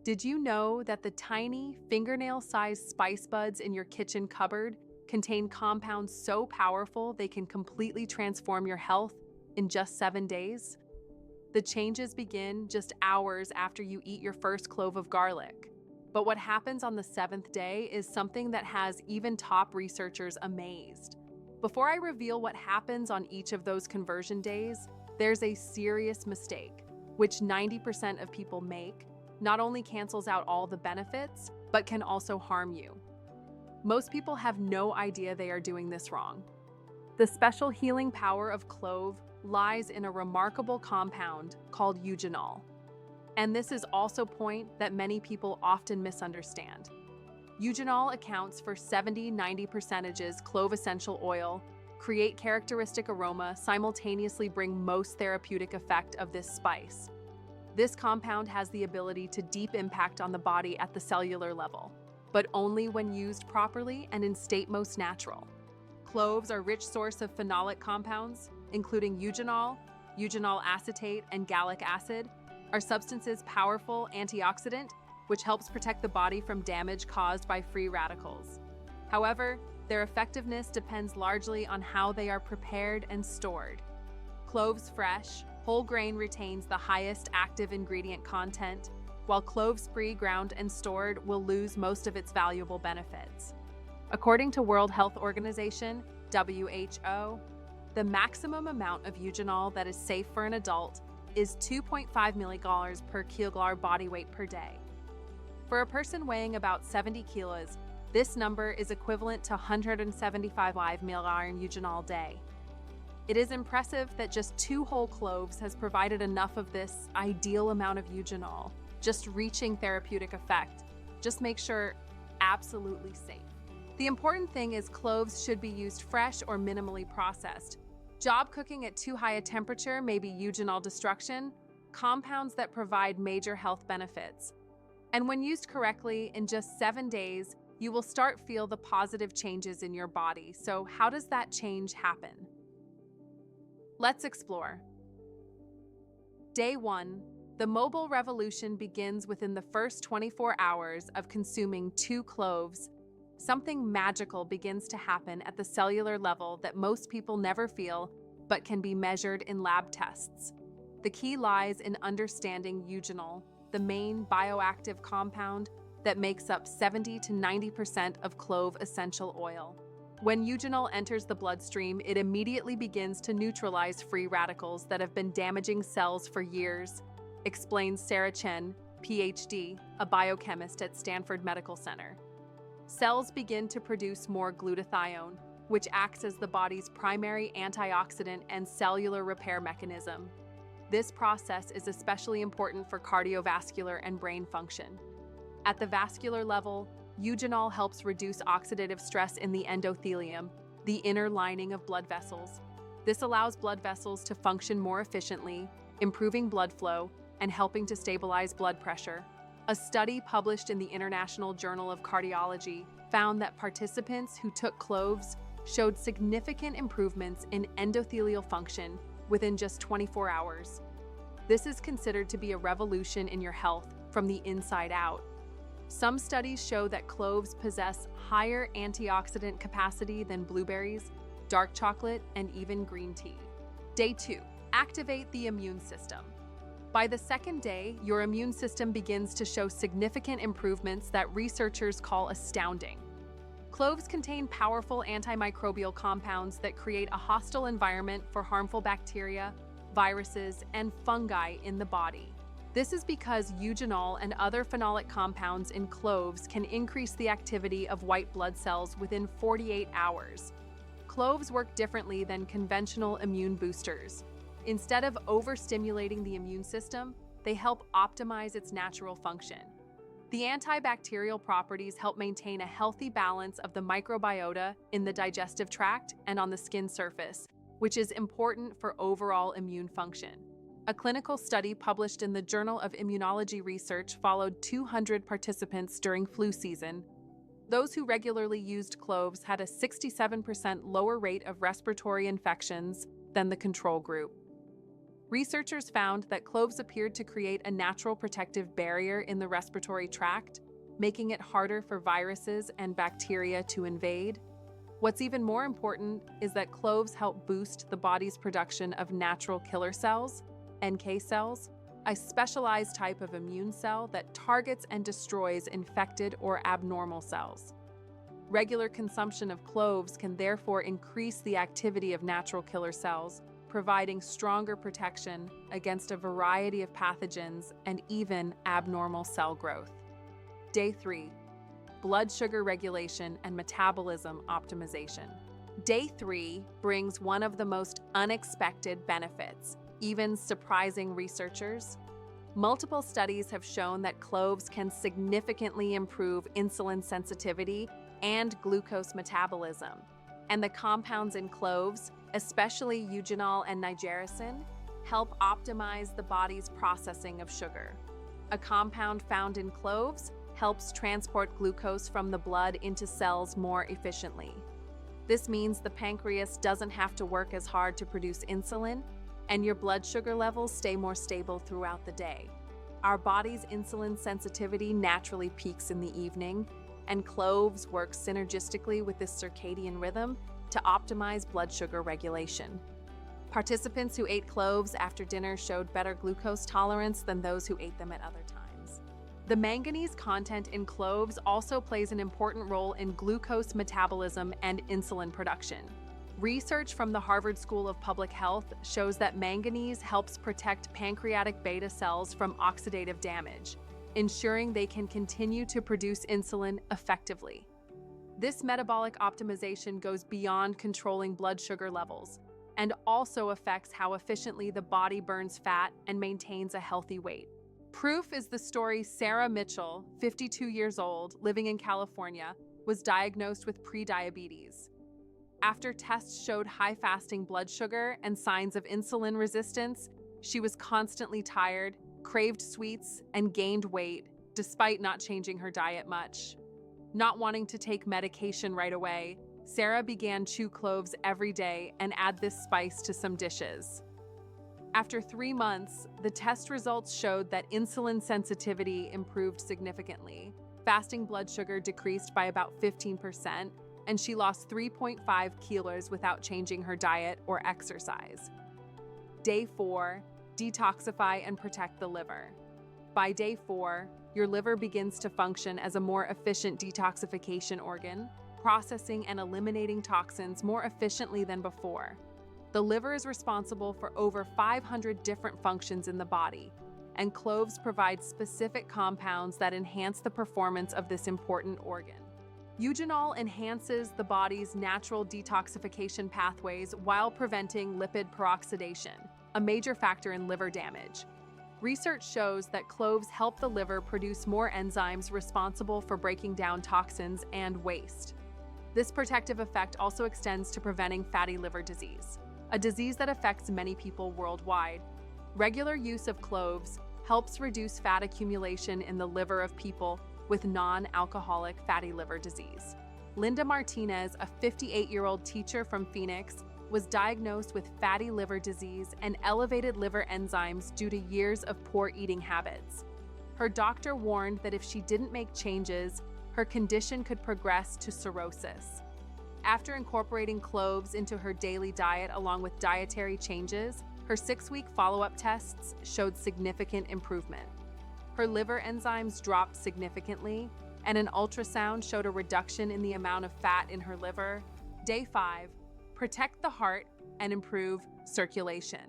Did you know that the tiny, fingernail-sized spice buds in your kitchen cupboard contain compounds so powerful they can completely transform your health in just 7 days? The changes begin just hours after you eat your first clove of garlic. But what happens on the 7th day is something that has even top researchers amazed. Before I reveal what happens on each of those conversion days, there's a serious mistake, which 90% of people make. Not only cancels out all the benefits, but can also harm you. Most people have no idea they are doing this wrong. The special healing power of clove lies in a remarkable compound called eugenol. And this is also a point that many people often misunderstand. Eugenol accounts for 70–90% clove essential oil, create characteristic aroma, simultaneously bring most therapeutic effect of this spice. This compound has the ability to deep impact on the body at the cellular level, but only when used properly and in state most natural. Cloves are a rich source of phenolic compounds, including eugenol, eugenol acetate, and gallic acid, are substances powerful antioxidant, which helps protect the body from damage caused by free radicals. However, their effectiveness depends largely on how they are prepared and stored. Cloves fresh, whole grain retains the highest active ingredient content, while cloves pre-ground and stored will lose most of its valuable benefits. According to World Health Organization, WHO, the maximum amount of eugenol that is safe for an adult is 2.5 milligallons per kilogram body weight per day. For a person weighing about 70 kilos, this number is equivalent to 175 milligallon eugenol a day. It is impressive that just 2 whole cloves has provided enough of this ideal amount of eugenol, just reaching therapeutic effect. Just make sure absolutely safe. The important thing is cloves should be used fresh or minimally processed. Job cooking at too high a temperature may be eugenol destruction, compounds that provide major health benefits. And when used correctly, in just 7 days, you will start feel the positive changes in your body. So how does that change happen? Let's explore. Day 1. The mobile revolution begins within the first 24 hours of consuming 2 cloves. Something magical begins to happen at the cellular level that most people never feel, but can be measured in lab tests. The key lies in understanding eugenol, the main bioactive compound that makes up 70–90% of clove essential oil. When eugenol enters the bloodstream, it immediately begins to neutralize free radicals that have been damaging cells for years, explains Sarah Chen, PhD, a biochemist at Stanford Medical Center. Cells begin to produce more glutathione, which acts as the body's primary antioxidant and cellular repair mechanism. This process is especially important for cardiovascular and brain function. At the vascular level, eugenol helps reduce oxidative stress in the endothelium, the inner lining of blood vessels. This allows blood vessels to function more efficiently, improving blood flow and helping to stabilize blood pressure. A study published in the International Journal of Cardiology found that participants who took cloves showed significant improvements in endothelial function within just 24 hours. This is considered to be a revolution in your health from the inside out. Some studies show that cloves possess higher antioxidant capacity than blueberries, dark chocolate, and even green tea. Day 2. Activate the immune system. By the 2nd day, your immune system begins to show significant improvements that researchers call astounding. Cloves contain powerful antimicrobial compounds that create a hostile environment for harmful bacteria, viruses, and fungi in the body. This is because eugenol and other phenolic compounds in cloves can increase the activity of white blood cells within 48 hours. Cloves work differently than conventional immune boosters. Instead of overstimulating the immune system, they help optimize its natural function. The antibacterial properties help maintain a healthy balance of the microbiota in the digestive tract and on the skin surface, which is important for overall immune function. A clinical study published in the Journal of Immunology Research followed 200 participants during flu season. Those who regularly used cloves had a 67% lower rate of respiratory infections than the control group. Researchers found that cloves appeared to create a natural protective barrier in the respiratory tract, making it harder for viruses and bacteria to invade. What's even more important is that cloves help boost the body's production of natural killer cells, NK cells, a specialized type of immune cell that targets and destroys infected or abnormal cells. Regular consumption of cloves can therefore increase the activity of natural killer cells, providing stronger protection against a variety of pathogens and even abnormal cell growth. Day 3. Blood sugar regulation and metabolism optimization. Day 3 brings one of the most unexpected benefits, even surprising researchers. Multiple studies have shown that cloves can significantly improve insulin sensitivity and glucose metabolism, and the compounds in cloves, especially eugenol and nigericin, help optimize the body's processing of sugar. A compound found in cloves helps transport glucose from the blood into cells more efficiently. This means the pancreas doesn't have to work as hard to produce insulin, and your blood sugar levels stay more stable throughout the day. Our body's insulin sensitivity naturally peaks in the evening, and cloves work synergistically with this circadian rhythm to optimize blood sugar regulation. Participants who ate cloves after dinner showed better glucose tolerance than those who ate them at other times. The manganese content in cloves also plays an important role in glucose metabolism and insulin production. Research from the Harvard School of Public Health shows that manganese helps protect pancreatic beta cells from oxidative damage, ensuring they can continue to produce insulin effectively. This metabolic optimization goes beyond controlling blood sugar levels and also affects how efficiently the body burns fat and maintains a healthy weight. Proof is the story Sarah Mitchell, 52 years old, living in California, was diagnosed with prediabetes. After tests showed high fasting blood sugar and signs of insulin resistance, she was constantly tired, craved sweets, and gained weight, despite not changing her diet much. Not wanting to take medication right away, Sarah began chew cloves every day and add this spice to some dishes. After 3 months, the test results showed that insulin sensitivity improved significantly. Fasting blood sugar decreased by about 15%, and she lost 3.5 kilos without changing her diet or exercise. Day 4. Detoxify and protect the liver. By day 4, your liver begins to function as a more efficient detoxification organ, processing and eliminating toxins more efficiently than before. The liver is responsible for over 500 different functions in the body, and cloves provide specific compounds that enhance the performance of this important organ. Eugenol enhances the body's natural detoxification pathways while preventing lipid peroxidation, a major factor in liver damage. Research shows that cloves help the liver produce more enzymes responsible for breaking down toxins and waste. This protective effect also extends to preventing fatty liver disease, a disease that affects many people worldwide. Regular use of cloves helps reduce fat accumulation in the liver of people with non-alcoholic fatty liver disease. Linda Martinez, a 58-year-old teacher from Phoenix, was diagnosed with fatty liver disease and elevated liver enzymes due to years of poor eating habits. Her doctor warned that if she didn't make changes, her condition could progress to cirrhosis. After incorporating cloves into her daily diet along with dietary changes, her 6-week follow-up tests showed significant improvement. Her liver enzymes dropped significantly, and an ultrasound showed a reduction in the amount of fat in her liver. Day 5. Protect the heart and improve circulation.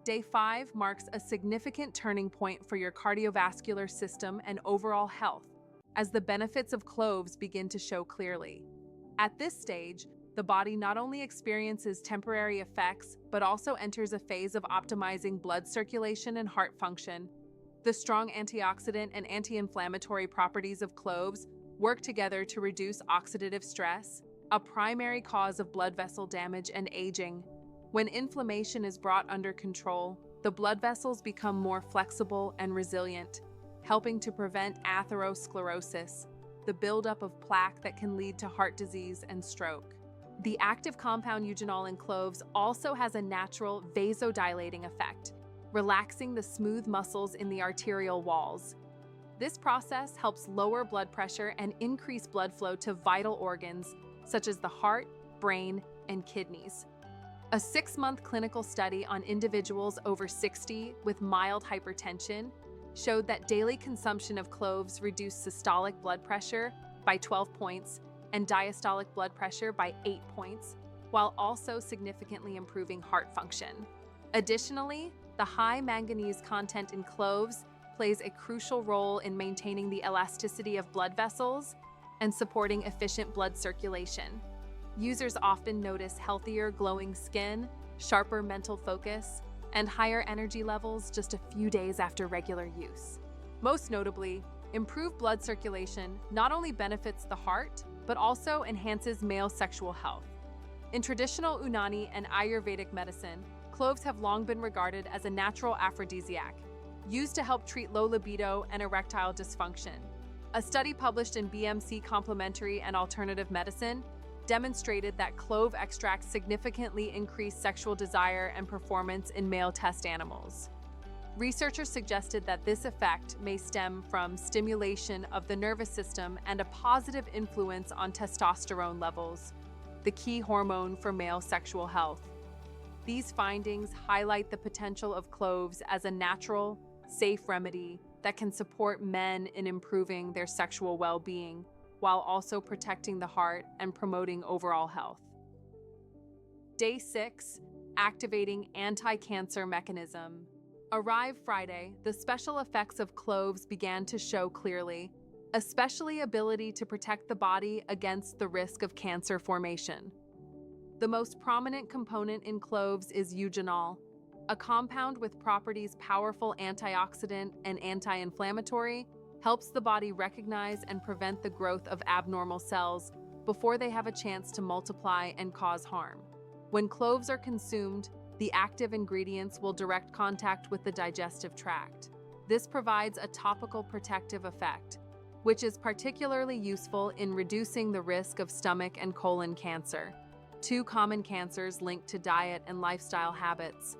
Day 5 marks a significant turning point for your cardiovascular system and overall health, as the benefits of cloves begin to show clearly. At this stage, the body not only experiences temporary effects, but also enters a phase of optimizing blood circulation and heart function. The strong antioxidant and anti-inflammatory properties of cloves work together to reduce oxidative stress, a primary cause of blood vessel damage and aging. When inflammation is brought under control, the blood vessels become more flexible and resilient, helping to prevent atherosclerosis, the buildup of plaque that can lead to heart disease and stroke. The active compound eugenol in cloves also has a natural vasodilating effect, relaxing the smooth muscles in the arterial walls. This process helps lower blood pressure and increase blood flow to vital organs such as the heart, brain, and kidneys. A 6-month clinical study on individuals over 60 with mild hypertension showed that daily consumption of cloves reduced systolic blood pressure by 12 points and diastolic blood pressure by 8 points, while also significantly improving heart function. Additionally, the high manganese content in cloves plays a crucial role in maintaining the elasticity of blood vessels and supporting efficient blood circulation. Users often notice healthier, glowing skin, sharper mental focus, and higher energy levels just a few days after regular use. Most notably, improved blood circulation not only benefits the heart, but also enhances male sexual health. In traditional Unani and Ayurvedic medicine, cloves have long been regarded as a natural aphrodisiac, used to help treat low libido and erectile dysfunction. A study published in BMC Complementary and Alternative Medicine demonstrated that clove extracts significantly increase sexual desire and performance in male test animals. Researchers suggested that this effect may stem from stimulation of the nervous system and a positive influence on testosterone levels, the key hormone for male sexual health. These findings highlight the potential of cloves as a natural, safe remedy that can support men in improving their sexual well-being, while also protecting the heart and promoting overall health. Day 6, activating anti-cancer mechanism. Arrive Friday, the special effects of cloves began to show clearly, especially ability to protect the body against the risk of cancer formation. The most prominent component in cloves is eugenol, a compound with properties powerful antioxidant and anti-inflammatory, helps the body recognize and prevent the growth of abnormal cells before they have a chance to multiply and cause harm. When cloves are consumed, the active ingredients will direct contact with the digestive tract. This provides a topical protective effect, which is particularly useful in reducing the risk of stomach and colon cancer, two common cancers linked to diet and lifestyle habits.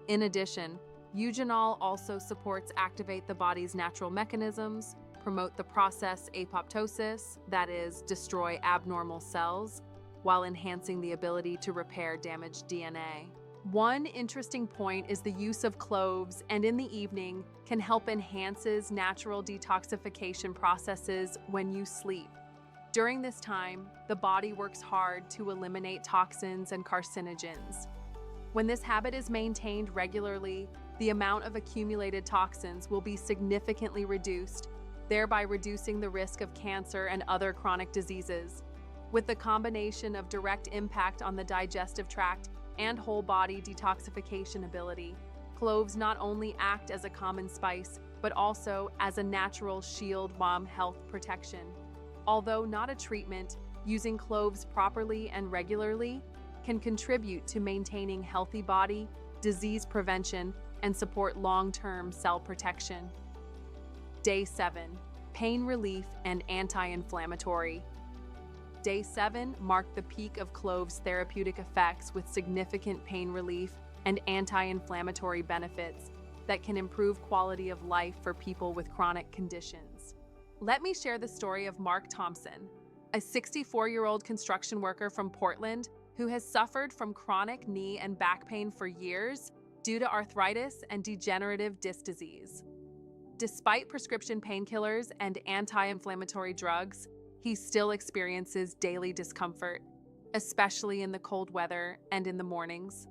In addition, eugenol also supports activate the body's natural mechanisms, promote the process apoptosis, that is, destroy abnormal cells, while enhancing the ability to repair damaged DNA. One interesting point is the use of cloves and in the evening can help enhances natural detoxification processes when you sleep. During this time, the body works hard to eliminate toxins and carcinogens. When this habit is maintained regularly, the amount of accumulated toxins will be significantly reduced, thereby reducing the risk of cancer and other chronic diseases. With the combination of direct impact on the digestive tract and whole body detoxification ability, cloves not only act as a common spice, but also as a natural shield from health protection. Although not a treatment, using cloves properly and regularly can contribute to maintaining healthy body, disease prevention, and support long-term cell protection. Day 7, pain relief and anti-inflammatory. Day 7 marked the peak of cloves' therapeutic effects with significant pain relief and anti-inflammatory benefits that can improve quality of life for people with chronic conditions. Let me share the story of Mark Thompson, a 64-year-old construction worker from Portland who has suffered from chronic knee and back pain for years due to arthritis and degenerative disc disease. Despite prescription painkillers and anti-inflammatory drugs, he still experiences daily discomfort, especially in the cold weather and in the mornings.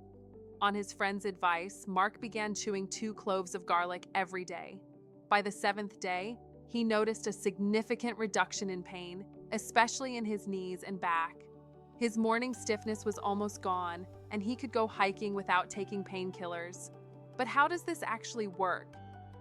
On his friend's advice, Mark began chewing 2 cloves of garlic every day. By the 7th day, he noticed a significant reduction in pain, especially in his knees and back. His morning stiffness was almost gone, and he could go hiking without taking painkillers. But how does this actually work?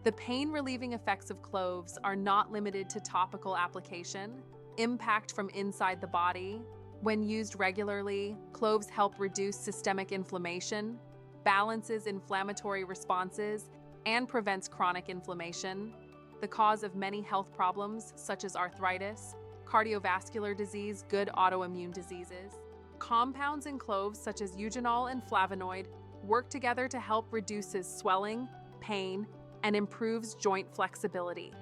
The pain-relieving effects of cloves are not limited to topical application. Impact from inside the body. When used regularly, cloves help reduce systemic inflammation, balances inflammatory responses, and prevents chronic inflammation, the cause of many health problems such as arthritis, cardiovascular disease, good autoimmune diseases. compounds in cloves such as eugenol and flavonoid work together to help reduces swelling, pain, and improves joint flexibility.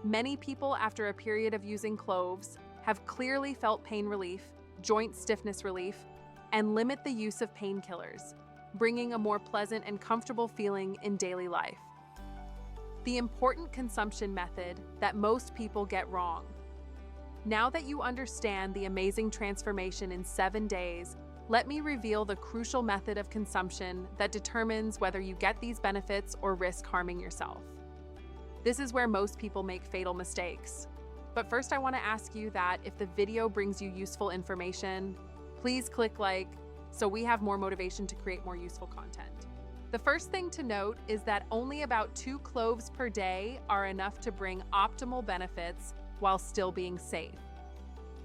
Many people after a period of using cloves have clearly felt pain relief, joint stiffness relief, and limit the use of painkillers, bringing a more pleasant and comfortable feeling in daily life. The important consumption method that most people get wrong. Now that you understand the amazing transformation in 7 days, let me reveal the crucial method of consumption that determines whether you get these benefits or risk harming yourself. This is where most people make fatal mistakes. But first, I want to ask you that if the video brings you useful information, please click like so we have more motivation to create more useful content. The first thing to note is that only about 2 cloves per day are enough to bring optimal benefits while still being safe.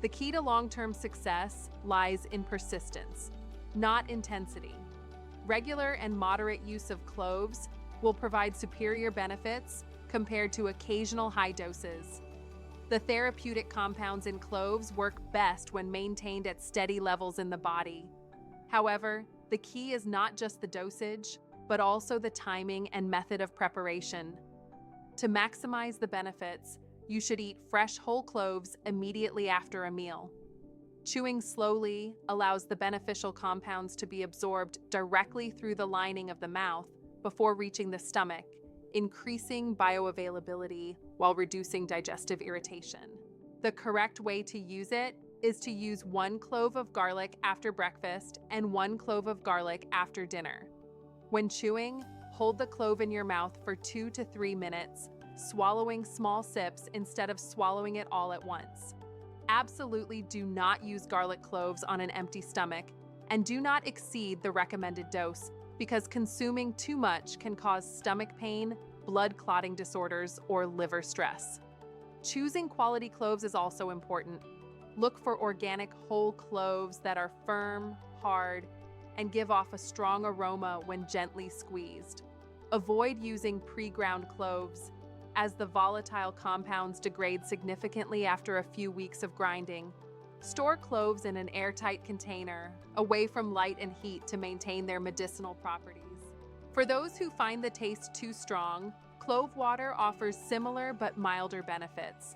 The key to long-term success lies in persistence, not intensity. Regular and moderate use of cloves will provide superior benefits compared to occasional high doses. The therapeutic compounds in cloves work best when maintained at steady levels in the body. However, the key is not just the dosage, but also the timing and method of preparation. To maximize the benefits, you should eat fresh whole cloves immediately after a meal. Chewing slowly allows the beneficial compounds to be absorbed directly through the lining of the mouth before reaching the stomach, increasing bioavailability while reducing digestive irritation. The correct way to use it is to use 1 clove of garlic after breakfast and 1 clove of garlic after dinner. When chewing, hold the clove in your mouth for 2 to 3 minutes, swallowing small sips instead of swallowing it all at once. Absolutely do not use garlic cloves on an empty stomach, and do not exceed the recommended dose because consuming too much can cause stomach pain, blood clotting disorders, or liver stress. Choosing quality cloves is also important. Look for organic whole cloves that are firm, hard, and give off a strong aroma when gently squeezed. Avoid using pre-ground cloves, as the volatile compounds degrade significantly after a few weeks of grinding. Store cloves in an airtight container, away from light and heat to maintain their medicinal properties. For those who find the taste too strong, clove water offers similar but milder benefits.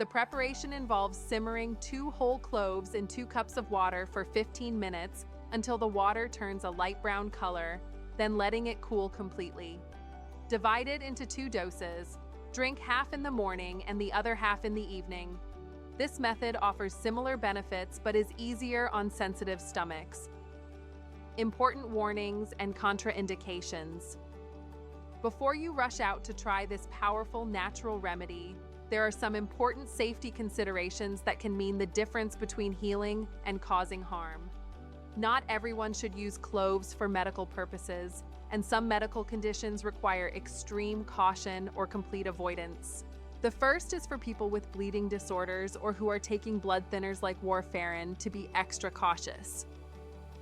The preparation involves simmering 2 whole cloves in 2 cups of water for 15 minutes until the water turns a light brown color, then letting it cool completely. Divide it into 2 doses. Drink half in the morning and the other half in the evening. This method offers similar benefits but is easier on sensitive stomachs. Important warnings and contraindications. Before you rush out to try this powerful natural remedy, there are some important safety considerations that can mean the difference between healing and causing harm. Not everyone should use cloves for medical purposes, and some medical conditions require extreme caution or complete avoidance. The first is for people with bleeding disorders or who are taking blood thinners like warfarin to be extra cautious.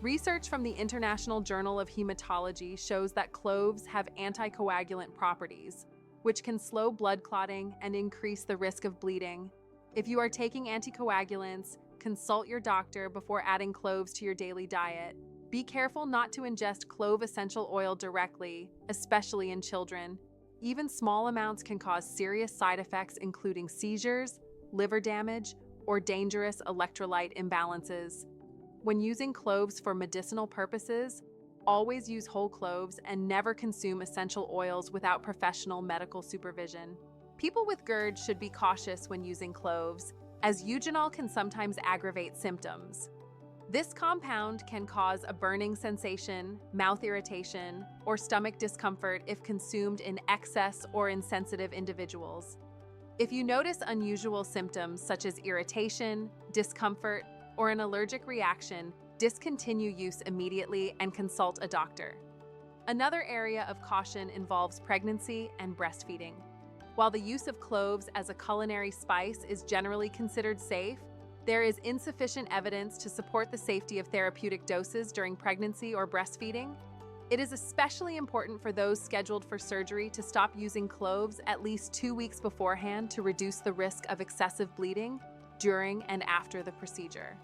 Research from the International Journal of Hematology shows that cloves have anticoagulant properties, which can slow blood clotting and increase the risk of bleeding. If you are taking anticoagulants, consult your doctor before adding cloves to your daily diet. Be careful not to ingest clove essential oil directly, especially in children. Even small amounts can cause serious side effects, including seizures, liver damage, or dangerous electrolyte imbalances. When using cloves for medicinal purposes, always use whole cloves and never consume essential oils without professional medical supervision. People with GERD should be cautious when using cloves, as eugenol can sometimes aggravate symptoms. This compound can cause a burning sensation, mouth irritation, or stomach discomfort if consumed in excess or in sensitive individuals. If you notice unusual symptoms such as irritation, discomfort, or an allergic reaction, discontinue use immediately and consult a doctor. Another area of caution involves pregnancy and breastfeeding. While the use of cloves as a culinary spice is generally considered safe, there is insufficient evidence to support the safety of therapeutic doses during pregnancy or breastfeeding. It is especially important for those scheduled for surgery to stop using cloves at least 2 weeks beforehand to reduce the risk of excessive bleeding during and after the procedure.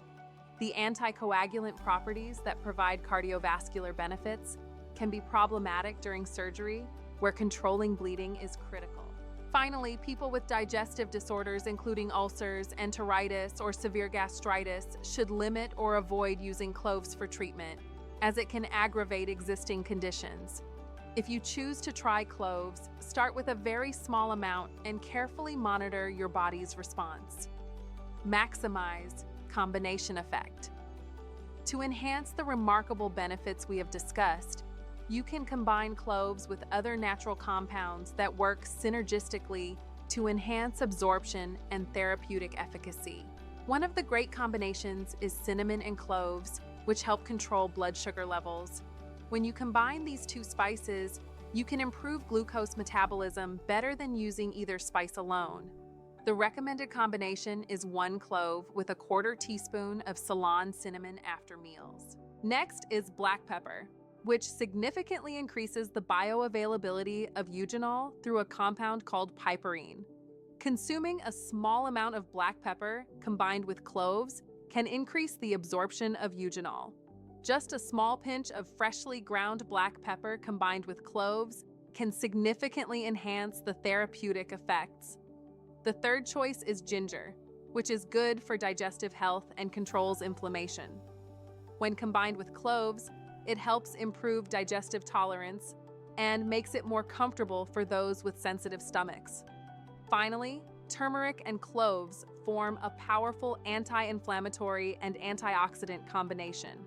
The anticoagulant properties that provide cardiovascular benefits can be problematic during surgery, where controlling bleeding is critical. Finally, people with digestive disorders, including ulcers, enteritis, or severe gastritis, should limit or avoid using cloves for treatment, as it can aggravate existing conditions. If you choose to try cloves, start with a very small amount and carefully monitor your body's response. Maximize combination effect. To enhance the remarkable benefits we have discussed, you can combine cloves with other natural compounds that work synergistically to enhance absorption and therapeutic efficacy. One of the great combinations is cinnamon and cloves, which help control blood sugar levels. When you combine these two spices, you can improve glucose metabolism better than using either spice alone. The recommended combination is 1 clove with a 1/4 teaspoon of Ceylon cinnamon after meals. Next is black pepper, which significantly increases the bioavailability of eugenol through a compound called piperine. Consuming a small amount of black pepper combined with cloves can increase the absorption of eugenol. Just a small pinch of freshly ground black pepper combined with cloves can significantly enhance the therapeutic effects. The third choice is ginger, which is good for digestive health and controls inflammation. When combined with cloves, it helps improve digestive tolerance and makes it more comfortable for those with sensitive stomachs. Finally, turmeric and cloves form a powerful anti-inflammatory and antioxidant combination.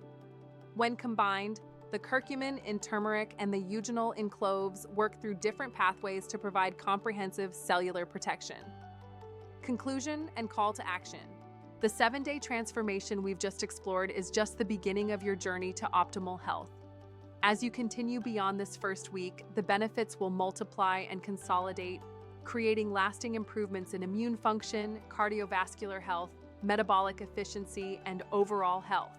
When combined, the curcumin in turmeric and the eugenol in cloves work through different pathways to provide comprehensive cellular protection. Conclusion and call to action. The 7-day transformation we've just explored is just the beginning of your journey to optimal health. As you continue beyond this first week, the benefits will multiply and consolidate, creating lasting improvements in immune function, cardiovascular health, metabolic efficiency, and overall health.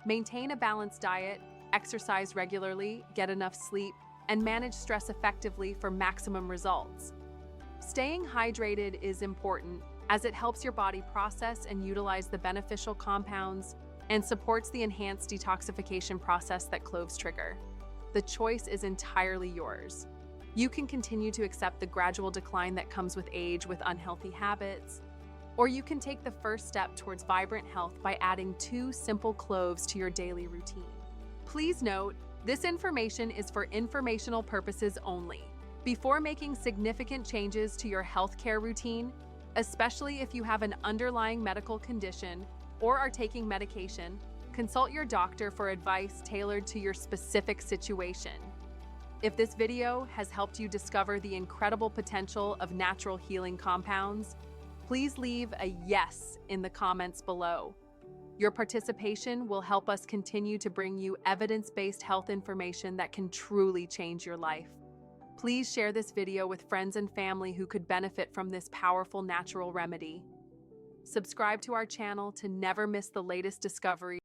Maintain a balanced diet, exercise regularly, get enough sleep, and manage stress effectively for maximum results. Staying hydrated is important as it helps your body process and utilize the beneficial compounds and supports the enhanced detoxification process that cloves trigger. The choice is entirely yours. You can continue to accept the gradual decline that comes with age with unhealthy habits, or you can take the first step towards vibrant health by adding 2 simple cloves to your daily routine. Please note, this information is for informational purposes only. Before making significant changes to your healthcare routine, especially if you have an underlying medical condition or are taking medication, consult your doctor for advice tailored to your specific situation. If this video has helped you discover the incredible potential of natural healing compounds, please leave a yes in the comments below. Your participation will help us continue to bring you evidence-based health information that can truly change your life. Please share this video with friends and family who could benefit from this powerful natural remedy. Subscribe to our channel to never miss the latest discoveries.